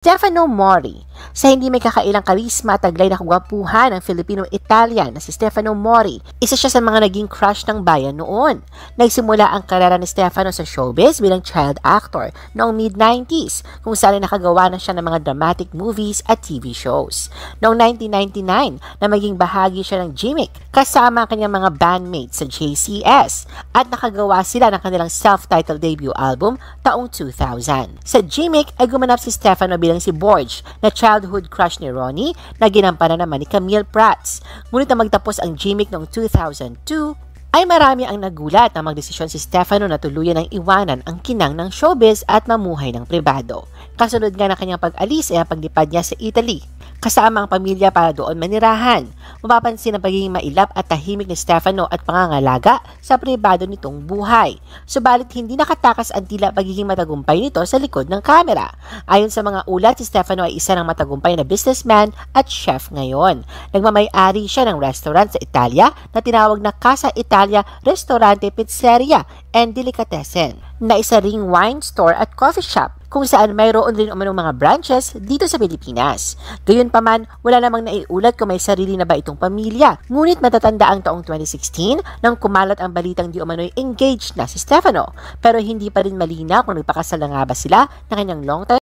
Stefano Mori. Sa hindi may kakailang karisma at taglay na kagwapuhan ng Filipino-Italian na si Stefano Mori, isa siya sa mga naging crush ng bayan noon. Nagsimula ang karera ni Stefano sa showbiz bilang child actor noong mid-90s, kung saan nakagawa na siya ng mga dramatic movies at TV shows. Noong 1999, na maging bahagi siya ng Gimmick kasama ang kanyang mga bandmates sa JCS at nakagawa sila ng kanilang self-titled debut album taong 2000. Sa Gimmick ay gumanap si Stefano bilang si Borge na childhood crush ni Ronnie na ginampanan naman ni Camille Prats. Ngunit na magtapos ang Gimmick noong 2002, ay marami ang nagulat na magdesisyon si Stefano na tuluyan ng iwanan ang kinang ng showbiz at mamuhay ng pribado. Kasunod nga ng kanyang pag-alis ay ang paglipad niya sa Italy, kasama ang pamilya para doon manirahan. Mapapansin ang pagiging mailap at tahimik ni Stefano at pangangalaga sa pribado nitong buhay. Subalit hindi nakatakas ang tila pagiging matagumpay nito sa likod ng kamera. Ayon sa mga ulat, si Stefano ay isa ng matagumpay na businessman at chef ngayon. Nagmamay-ari siya ng restaurant sa Italia na tinawag na Casa Italia Ristorante Pizzeria and Delicatessen, na isa ring wine store at coffee shop, kung saan mayroon rin umanong mga branches dito sa Pilipinas. Gayunpaman, wala namang naiulat kung may sarili na ba itong pamilya. Ngunit matatanda ang taong 2016 nang kumalat ang balitang di umano'y engaged na si Stefano, pero hindi pa rin malinaw kung nagpakasal na nga ba sila ng kanyang long-time